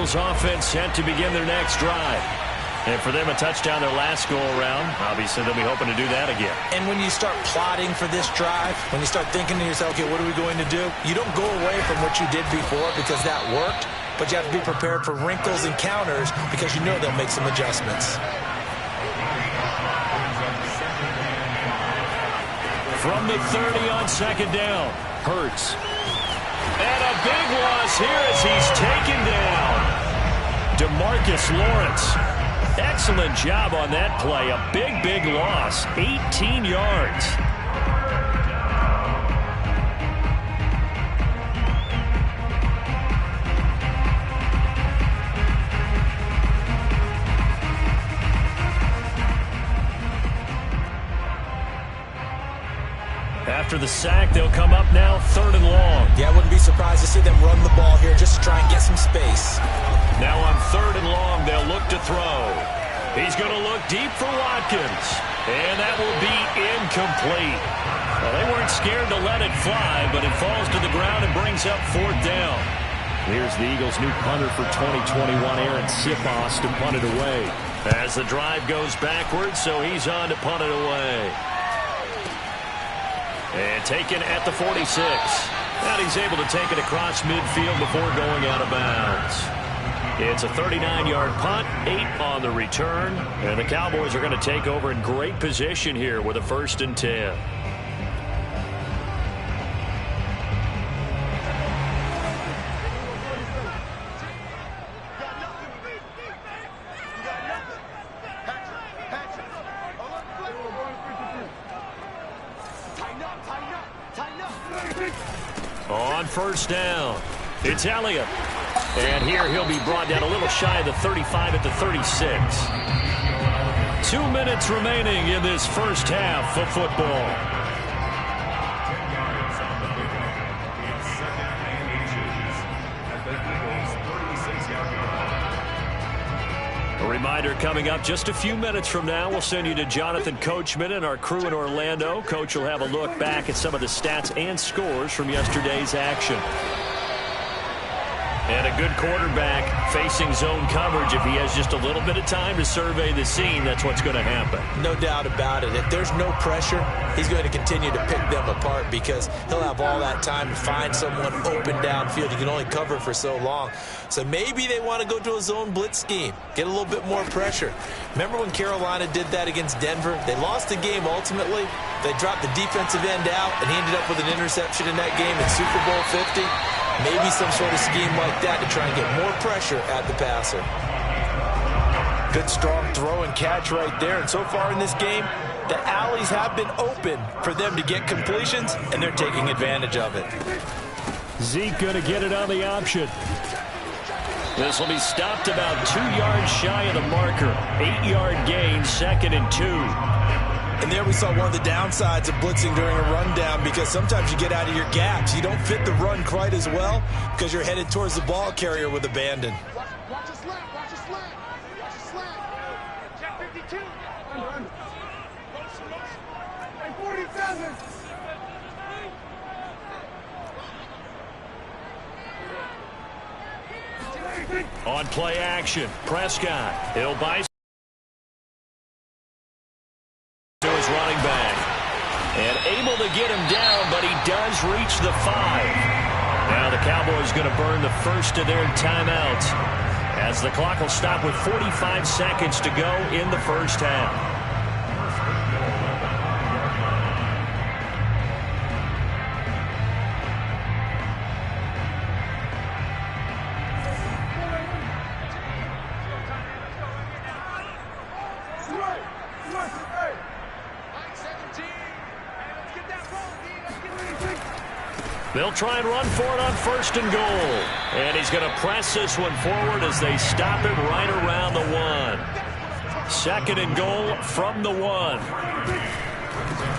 Eagles offense set to begin their next drive. And for them, a touchdown their last go-around. Obviously, they'll be hoping to do that again. And when you start plotting for this drive, when you start thinking to yourself, okay, what are we going to do? You don't go away from what you did before because that worked, but you have to be prepared for wrinkles and counters because you know they'll make some adjustments. From the 30 on second down, Hurts. And a big loss here as he's taken down. DeMarcus Lawrence. Excellent job on that play. A big, big loss. 18 yards. After the sack, they'll come up now 3rd and long. Yeah, I wouldn't be surprised to see them run the ball here just to try and get some space. Now on 3rd and long, they'll look to throw. He's going to look deep for Watkins. And that will be incomplete. Well, they weren't scared to let it fly, but it falls to the ground and brings up 4th down. Here's the Eagles' new punter for 2021, Aaron Sipos, to punt it away. As the drive goes backwards, so he's on to punt it away. And taken at the 46. And he's able to take it across midfield before going out of bounds. It's a 39-yard punt, 8 on the return. And the Cowboys are going to take over in great position here with a 1st and 10. On 1st down, it's Elliott. And here he'll be brought down a little shy of the 35 at the 36. 2 minutes remaining in this first half of football. A reminder coming up just a few minutes from now, we'll send you to Jonathan Coachman and our crew in Orlando. Coach will have a look back at some of the stats and scores from yesterday's action. And a good quarterback facing zone coverage. If he has just a little bit of time to survey the scene, that's what's going to happen. No doubt about it. If there's no pressure, he's going to continue to pick them apart because he'll have all that time to find someone open downfield. He can only cover for so long. So maybe they want to go to a zone blitz scheme, get a little bit more pressure. Remember when Carolina did that against Denver? They lost the game ultimately. They dropped the defensive end out, and he ended up with an interception in that game in Super Bowl 50. Maybe some sort of scheme like that to try and get more pressure at the passer. Good strong throw and catch right there. And so far in this game, the alleys have been open for them to get completions, and they're taking advantage of it. Zeke going to get it on the option. This will be stopped about 2 yards shy of the marker. 8-yard gain, 2nd and 2. And there we saw one of the downsides of blitzing during a rundown because sometimes you get out of your gaps. You don't fit the run quite as well because you're headed towards the ball carrier with abandon. Watch a slant, watch a slant, watch a slant. Check 52. Motion, and 47. On play action, Prescott. He'll buy to his running back. And able to get him down, but he does reach the 5. Now the Cowboys going to burn the first of their timeouts as the clock will stop with 45 seconds to go in the first half. They'll try and run for it on 1st and goal. And he's going to press this one forward as they stop him right around the 1. 2nd and goal from the 1.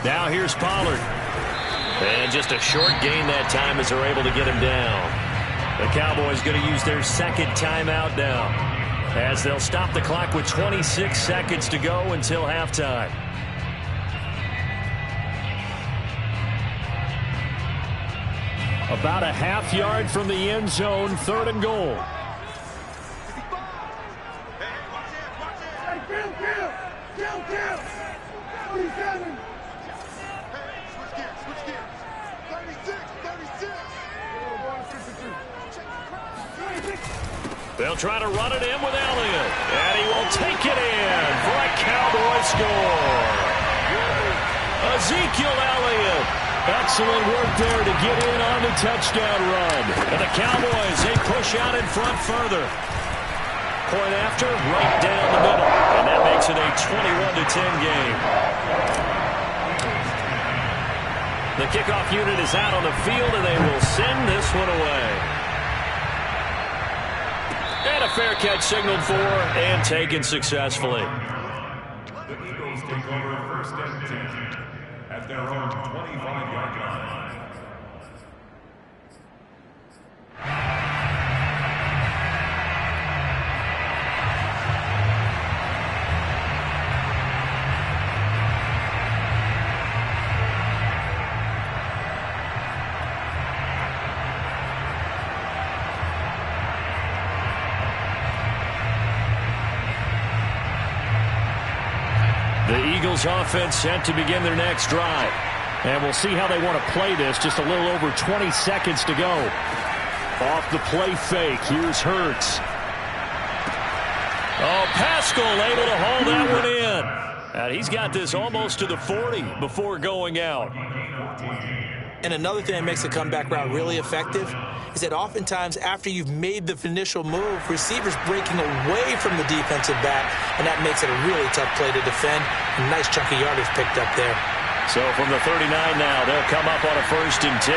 Now here's Pollard. And just a short gain that time as they're able to get him down. The Cowboys going to use their 2nd timeout now as they'll stop the clock with 26 seconds to go until halftime. About a half yard from the end zone, 3rd and goal. 37. Switch gears, switch gears. 36, 36. They'll try to run it in with Elliott, and he will take it in for a Cowboy score. Ezekiel Elliott, excellent work there to get in on the touchdown run. And the Cowboys, they push out in front further. Point after, right down the middle, and that makes it a 21-10 game. The kickoff unit is out on the field, and they will send this one away. And a fair catch signaled for and taken successfully. The Eagles take over first and 10 at their own 25-yard line. The Eagles offense set to begin their next drive. And we'll see how they want to play this. Just a little over 20 seconds to go. Off the play fake. Here's Hurts. Oh, Pascal able to haul that one in. And he's got this almost to the 40 before going out. And another thing that makes a comeback route really effective is that oftentimes after you've made the initial move, receivers breaking away from the defensive back, and that makes it a really tough play to defend. A nice chunk of yardage picked up there. So from the 39 now, they'll come up on a 1st and 10.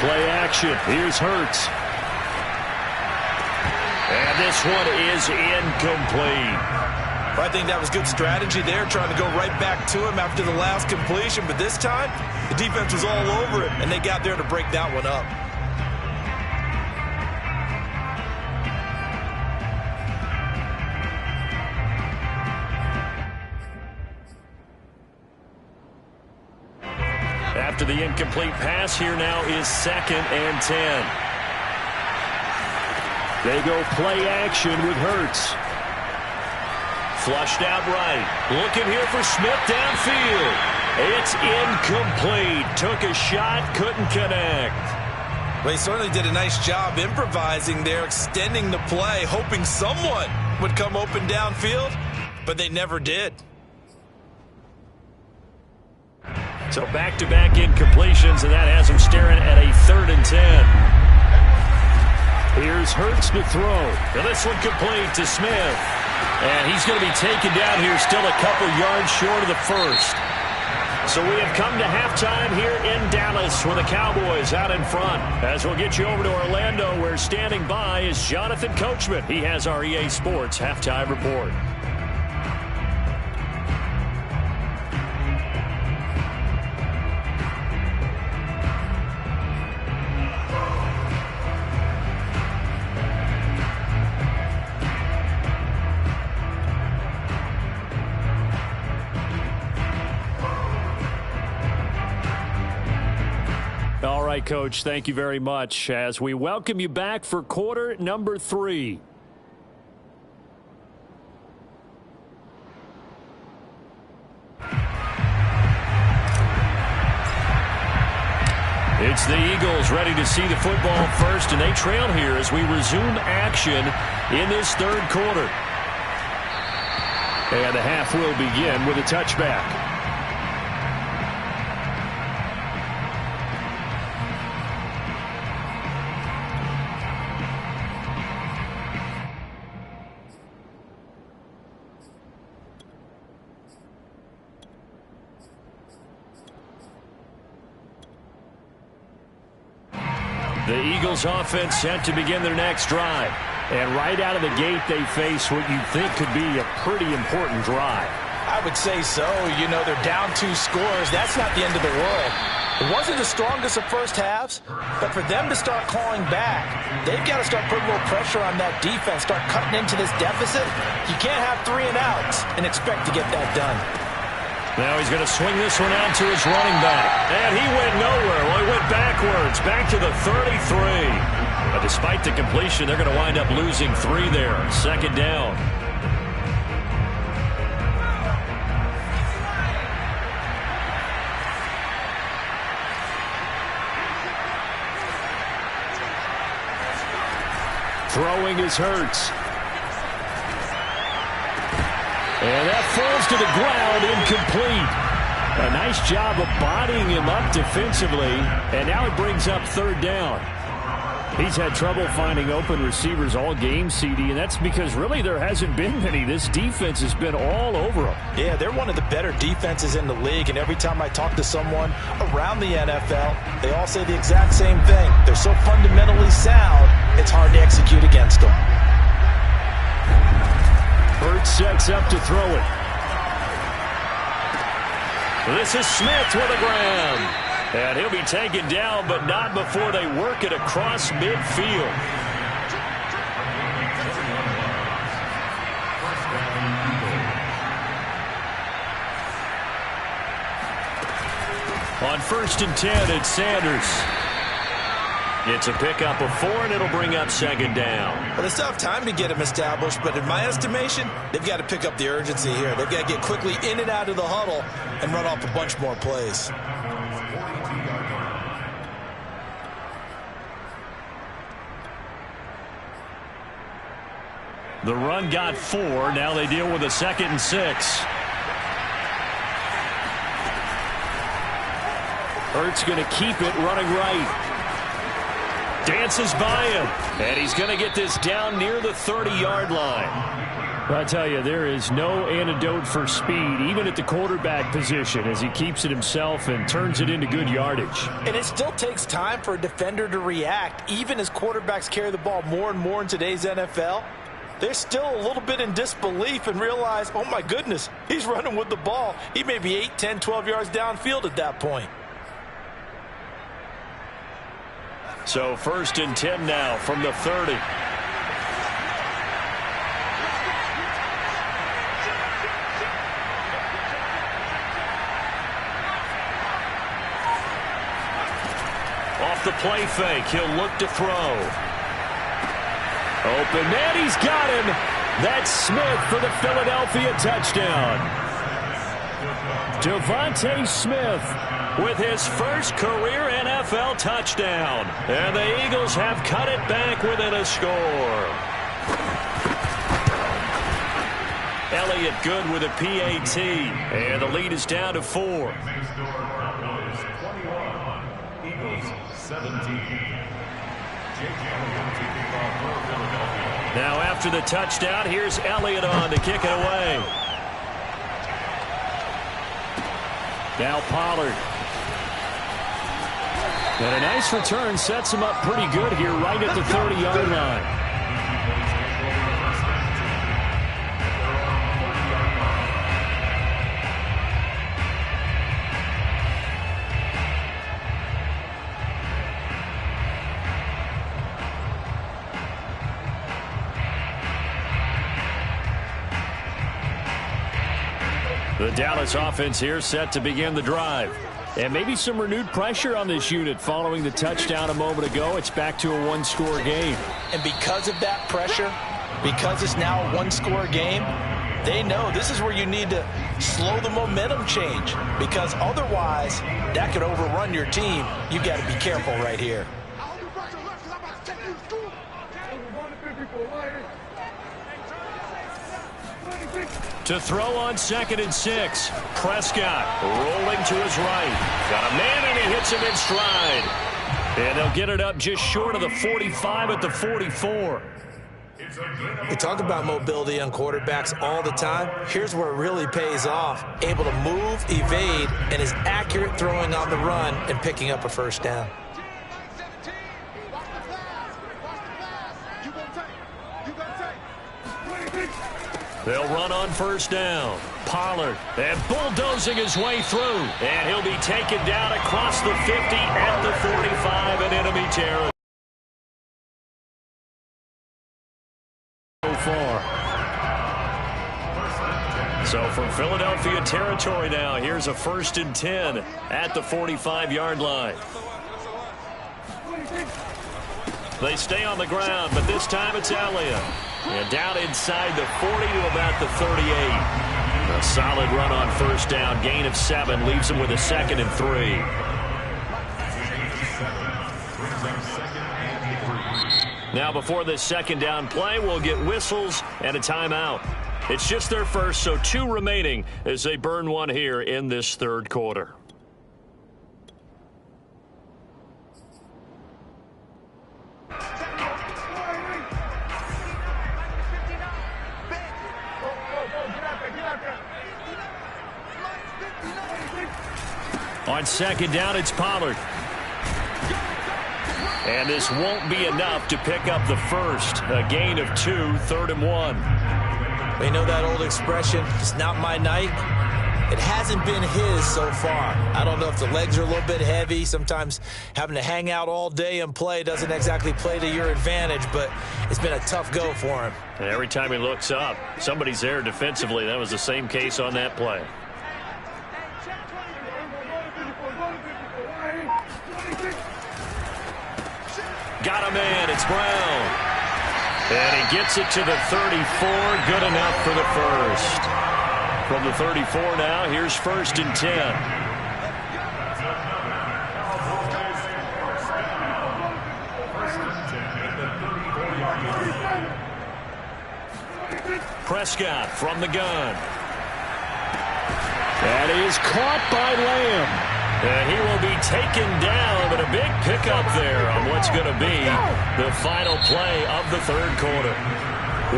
Play action. Here's Hurts. And this one is incomplete. I think that was good strategy there, trying to go right back to him after the last completion. But this time, the defense was all over it, and they got there to break that one up. After the incomplete pass, here now is 2nd and 10. They go play action with Hurts. Flushed out right. Looking here for Smith downfield. It's incomplete. Took a shot, couldn't connect. Well, he certainly did a nice job improvising there, extending the play, hoping someone would come open downfield, but they never did. So back-to-back incompletions, and that has him staring at a 3rd and 10. Here's Hurts to throw. And this one complete to Smith. And he's going to be taken down here, still a couple yards short of the 1st. So we have come to halftime here in Dallas with the Cowboys out in front. As we'll get you over to Orlando, where standing by is Jonathan Coachman. He has our EA Sports halftime report. All right, Coach, thank you very much as we welcome you back for quarter number 3. It's the Eagles ready to see the football first, and they trail here as we resume action in this 3rd quarter. And the half will begin with a touchback. The Eagles offense set to begin their next drive. And right out of the gate, they face what you think could be a pretty important drive. I would say so. You know, they're down 2 scores. That's not the end of the world. It wasn't the strongest of first halves, but for them to start clawing back, they've got to start putting a little pressure on that defense, start cutting into this deficit. You can't have 3 and outs and expect to get that done. Now he's going to swing this one out to his running back. And he went nowhere. Well, he went backwards, back to the 33. But despite the completion, they're going to wind up losing 3 there. 2nd down. Throwing is Hurts. And that falls to the ground, incomplete. A nice job of bodying him up defensively, and now it brings up 3rd down. He's had trouble finding open receivers all game, CD, and that's because really there hasn't been many. This defense has been all over him. Yeah, they're one of the better defenses in the league, and every time I talk to someone around the NFL, they all say the exact same thing. They're so fundamentally sound, it's hard to execute against them. Hurts sets up to throw it. This is Smith with a grab. And he'll be taken down, but not before they work it across midfield. On 1st and 10, it's Sanders. It's a pickup of 4, and it'll bring up 2nd down. Well, they still have time to get him established, but in my estimation, they've got to pick up the urgency here. They've got to get quickly in and out of the huddle and run off a bunch more plays. The run got 4. Now they deal with a 2nd and 6. Hurts going to keep it running right. Dances by him, and he's going to get this down near the 30-yard line. I tell you, there is no antidote for speed, even at the quarterback position, as he keeps it himself and turns it into good yardage. And it still takes time for a defender to react, even as quarterbacks carry the ball more and more in today's NFL. They're still a little bit in disbelief and realize, oh my goodness, he's running with the ball. He may be 8, 10, 12 yards downfield at that point. So 1st and 10 now from the 30. Off the play fake, he'll look to throw. Open man, he's got him. That's Smith for the Philadelphia touchdown. Devontae Smith with his first career NFL touchdown. And the Eagles have cut it back within a score. Elliott good with a PAT. And the lead is down to 4. Eagles 17. Now after the touchdown, here's Elliott on to kick it away. Now Pollard. And a nice return sets him up pretty good here right at the 30-yard line. The Dallas offense here set to begin the drive. And maybe some renewed pressure on this unit following the touchdown a moment ago. It's back to a one-score game. And because of that pressure, because it's now a one-score game, they know this is where you need to slow the momentum change. Because otherwise, that could overrun your team. You got to be careful right here. To throw on 2nd and 6. Prescott rolling to his right. Got a man and he hits him in stride. And they'll get it up just short of the 45 at the 44. We talk about mobility on quarterbacks all the time. Here's where it really pays off. Able to move, evade, and is accurate throwing on the run and picking up a first down. They'll run on first down. Pollard and bulldozing his way through. And he'll be taken down across the 50 at the 45 in enemy territory. So far. So from Philadelphia territory now. Here's a 1st and 10 at the 45-yard line. They stay on the ground, but this time it's Elliott. And down inside the 40 to about the 38. A solid run on 1st down. Gain of 7 leaves them with a 2nd and 3. Now before this 2nd down play, we'll get whistles and a timeout. It's just their first, so 2 remaining as they burn one here in this 3rd quarter. On 2nd down, it's Pollard. And this won't be enough to pick up the first. A gain of 2, 3rd and 1. We know that old expression, it's not my night. It hasn't been his so far. I don't know if the legs are a little bit heavy. Sometimes having to hang out all day and play doesn't exactly play to your advantage, but it's been a tough go for him. And every time he looks up, somebody's there defensively. That was the same case on that play. Got a man. It's Brown. And he gets it to the 34. Good enough for the first. From the 34 now, here's 1st and 10. Prescott from the gun. That is caught by Lamb. And he will be taken down, but a big pickup there on what's going to be the final play of the 3rd quarter.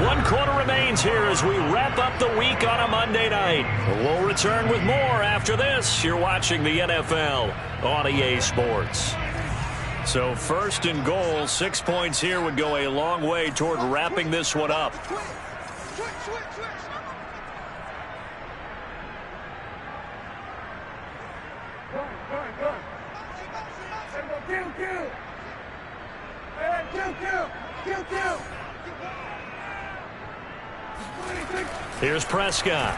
1 quarter remains here as we wrap up the week on a Monday night. We'll return with more after this. You're watching the NFL on EA Sports. So 1st and goal, 6 points here would go a long way toward wrapping this one up. Here's Prescott.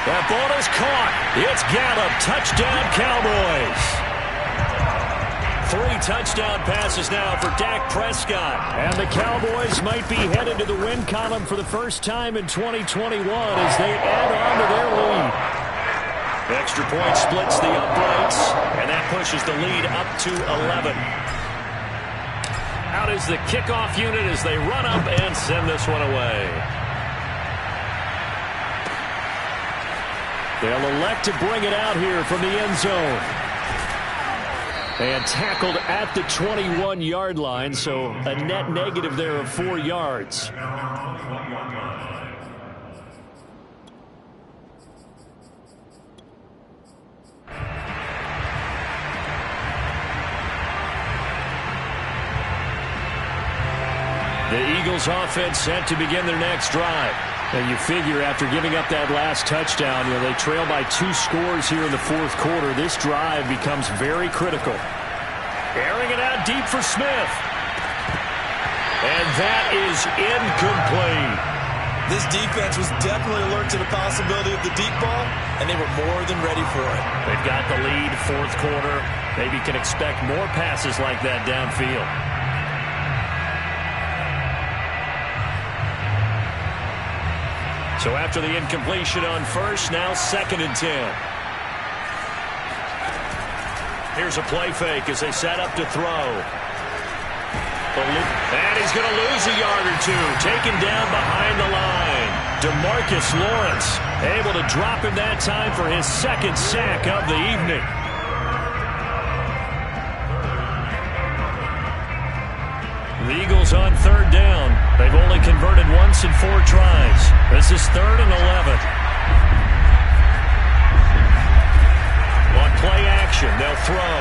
That ball is caught. It's Gallup. Touchdown, Cowboys. 3 touchdown passes now for Dak Prescott. And the Cowboys might be headed to the win column for the first time in 2021 as they add on to their lead. Extra point splits the uprights, and that pushes the lead up to 11. Out is the kickoff unit as they run up and send this one away. They'll elect to bring it out here from the end zone. And tackled at the 21-yard line, so a net negative there of 4 yards. The Eagles offense set to begin their next drive. And you figure after giving up that last touchdown, they trail by 2 scores here in the 4th quarter. This drive becomes very critical. Airing it out deep for Smith. And that is incomplete. This defense was definitely alert to the possibility of the deep ball, and they were more than ready for it. They've got the lead, 4th quarter. Maybe can expect more passes like that downfield. So after the incompletion on first, now 2nd and 10. Here's a play fake as they set up to throw. And he's going to lose a yard or 2. Taken down behind the line. DeMarcus Lawrence able to drop him that time for his 2nd sack of the evening. The Eagles on 3rd down. They've only converted once in 4 tries. This is 3rd and 11. On play action, they'll throw.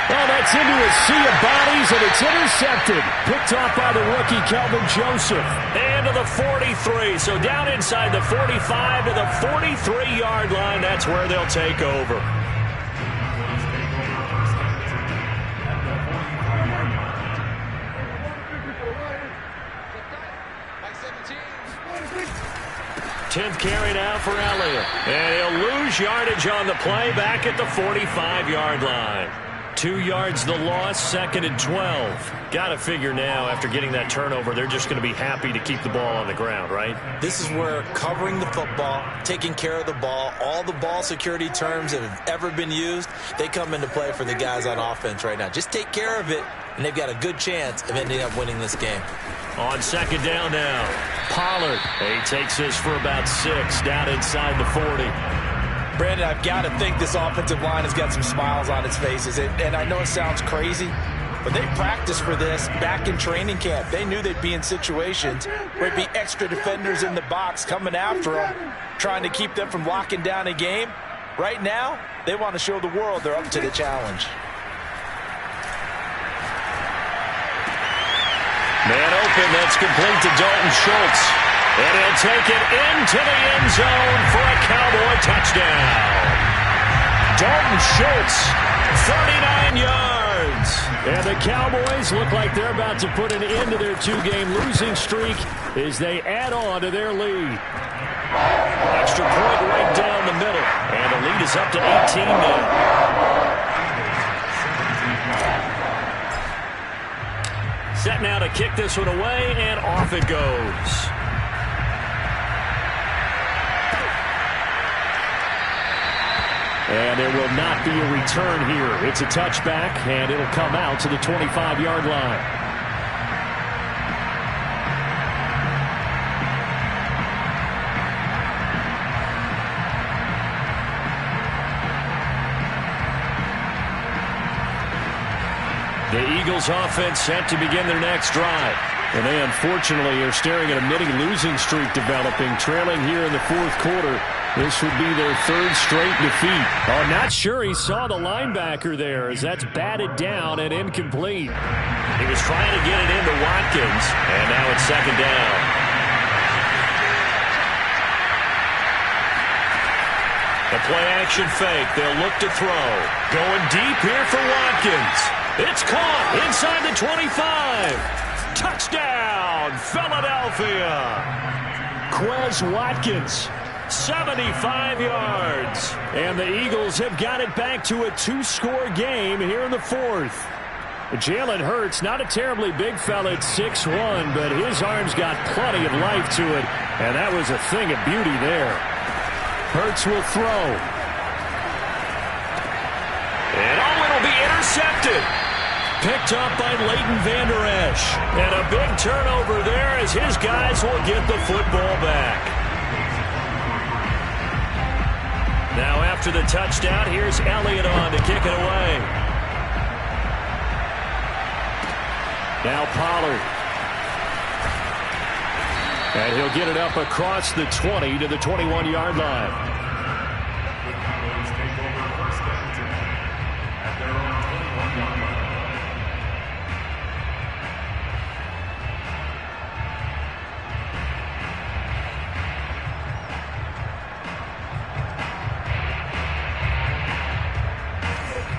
Well, that's into a sea of bodies, and it's intercepted. Picked off by the rookie, Kelvin Joseph. And to the 43. So down inside the 45 to the 43-yard line. That's where they'll take over. 10th carry now for Elliott. And he'll lose yardage on the play back at the 45-yard line. 2 yards the loss, 2nd and 12. Got to figure now, after getting that turnover, they're just going to be happy to keep the ball on the ground, right? This is where covering the football, taking care of the ball, all the ball security terms that have ever been used, they come into play for the guys on offense right now. Just take care of it, and they've got a good chance of ending up winning this game. On 2nd down now, Pollard. He takes this for about 6 down inside the 40. Brandon, I've got to think this offensive line has got some smiles on its faces. And I know it sounds crazy, but they practiced for this back in training camp. They knew they'd be in situations where there'd be extra defenders in the box coming after them, trying to keep them from locking down a game. Right now, they want to show the world they're up to the challenge. Man open, that's complete to Dalton Schultz. And he'll take it into the end zone for a Cowboy touchdown. Dalton Schultz, 39 yards. And the Cowboys look like they're about to put an end to their 2-game losing streak as they add on to their lead. Extra point right down the middle. And the lead is up to 18 now. Set now to kick this one away, and off it goes. And there will not be a return here. It's a touchback, and it'll come out to the 25-yard line. The Eagles offense set to begin their next drive. And they unfortunately are staring at a mini losing streak developing, trailing here in the 4th quarter. This would be their 3rd straight defeat. Oh, not sure he saw the linebacker there as that's batted down and incomplete. He was trying to get it into Watkins, and now it's 2nd down. The play action fake. They'll look to throw. Going deep here for Watkins. It's caught inside the 25. Touchdown, Philadelphia. Quez Watkins, 75 yards. And the Eagles have got it back to a 2-score game here in the 4th. Jalen Hurts, not a terribly big fella at 6'1", but his arms got plenty of life to it. And that was a thing of beauty there. Hurts will throw. And it'll be intercepted. Picked up by Leighton Vander Esch. And a big turnover there as his guys will get the football back. Now after the touchdown, here's Elliott on to kick it away. Now Pollard. And he'll get it up across the 20 to the 21-yard line.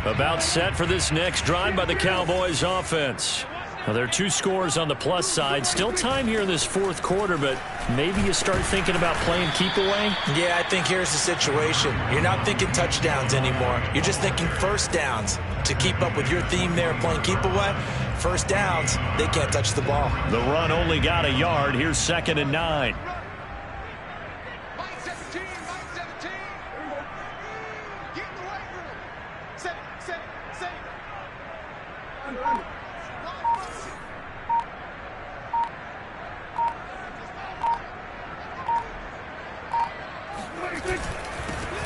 About set for this next drive by the Cowboys offense. Now, there are 2 scores on the plus side. Still time here in this 4th quarter, but maybe you start thinking about playing keep away? Yeah, I think here's the situation. You're not thinking touchdowns anymore. You're just thinking first downs. To keep up with your theme there, playing keep away, first downs, they can't touch the ball. The run only got a yard. Here's 2nd and 9.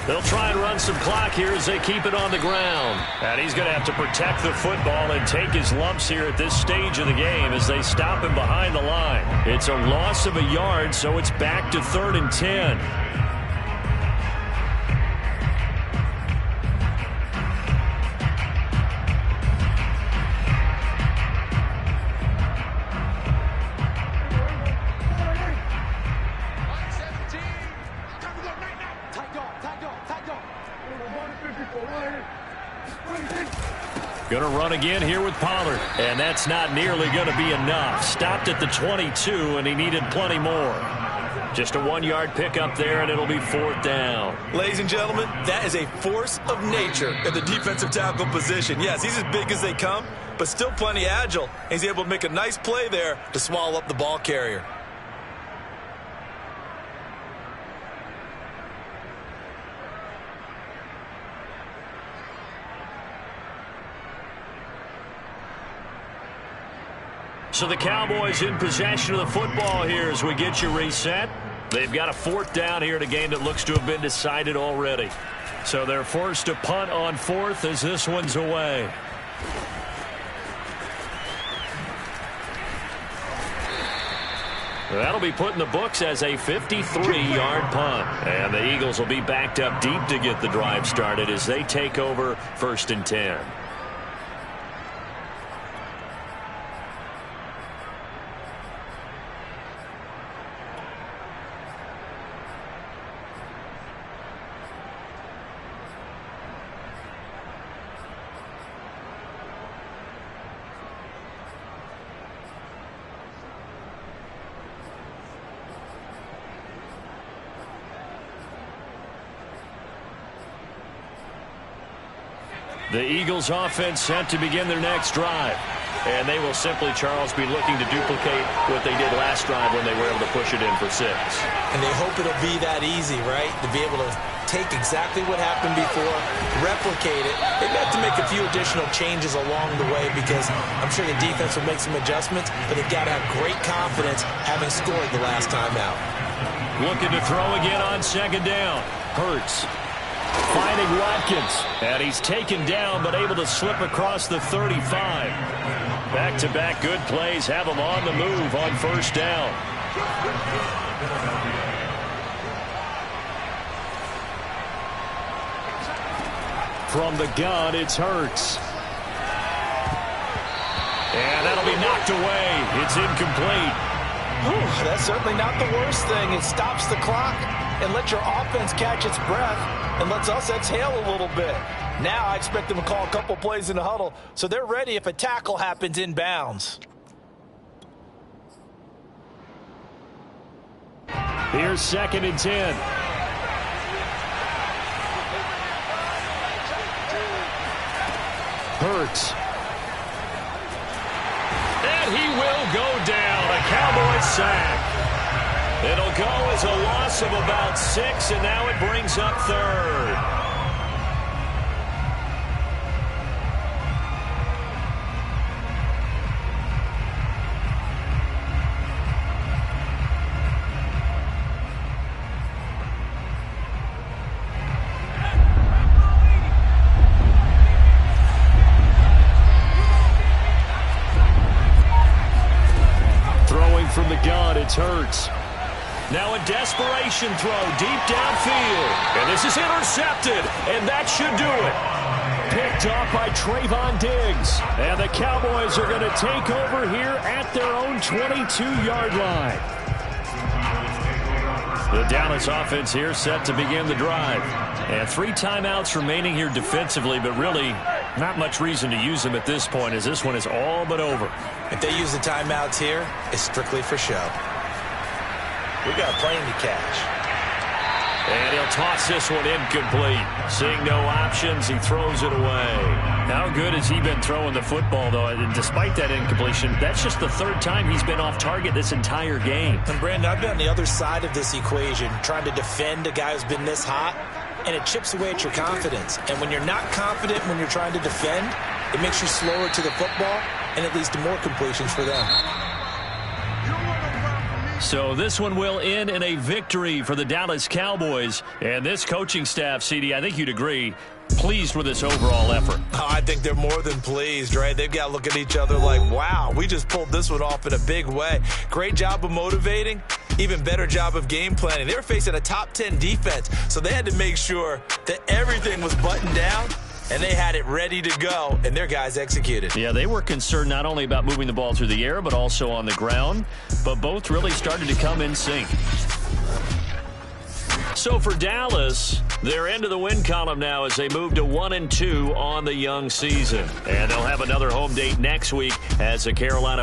They'll try and run some clock here as they keep it on the ground. And he's going to have to protect the football and take his lumps here at this stage of the game as they stop him behind the line. It's a loss of a yard, so it's back to 3rd and 10. Going to run again here with Pollard. And that's not nearly going to be enough. Stopped at the 22, and he needed plenty more. Just a 1-yard pickup there, and it'll be 4th down. Ladies and gentlemen, that is a force of nature in the defensive tackle position. Yes, he's as big as they come, but still plenty agile. He's able to make a nice play there to swallow up the ball carrier. So the Cowboys in possession of the football here as we get you reset. They've got a 4th down here in a game that looks to have been decided already. So they're forced to punt on 4th as this one's away. That'll be put in the books as a 53-yard punt. And the Eagles will be backed up deep to get the drive started as they take over 1st and 10. The Eagles offense set to begin their next drive. And they will simply, Charles, be looking to duplicate what they did last drive when they were able to push it in for 6. And they hope it'll be that easy, right? To be able to take exactly what happened before, replicate it. They've got to make a few additional changes along the way because I'm sure the defense will make some adjustments, but they've got to have great confidence having scored the last time out. Looking to throw again on 2nd down. Hurts. Finding Watkins, and he's taken down but able to slip across the 35. Back-to-back good plays have him on the move on 1st down. From the gun, it's Hurts. And that'll be knocked away. It's incomplete. Ooh, that's certainly not the worst thing. It stops the clock and lets your offense catch its breath and lets us exhale a little bit. Now I expect them to call a couple plays in the huddle so they're ready if a tackle happens inbounds. Here's 2nd and 10. Hurts. And he will go down. A Cowboys sack. It'll go as a loss of about 6, and now it brings up 3rd. Throwing from the gun, it's Hurts. Now a desperation throw deep downfield. And this is intercepted. And that should do it. Picked off by Trayvon Diggs. And the Cowboys are going to take over here at their own 22-yard line. The Dallas offense here set to begin the drive. And 3 timeouts remaining here defensively, but really not much reason to use them at this point as this one is all but over. If they use the timeouts here, it's strictly for show. We got a plane to catch. And he'll toss this one incomplete. Seeing no options, he throws it away. How good has he been throwing the football, though? And despite that incompletion, that's just the 3rd time he's been off target this entire game. And, Brandon, I've been on the other side of this equation, trying to defend a guy who's been this hot, and it chips away at your confidence. And when you're not confident when you're trying to defend, it makes you slower to the football, and it leads to more completions for them. So this one will end in a victory for the Dallas Cowboys. And this coaching staff, CD, I think you'd agree, pleased with this overall effort. Oh, I think they're more than pleased, right? They've got to look at each other like, wow, we just pulled this one off in a big way. Great job of motivating, even better job of game planning. They were facing a top 10 defense, so they had to make sure that everything was buttoned down, and they had it ready to go, and their guys executed. Yeah, they were concerned not only about moving the ball through the air, but also on the ground. But both really started to come in sync. So for Dallas, they're into the win column now as they move to 1-2 on the young season. And they'll have another home date next week as the Carolina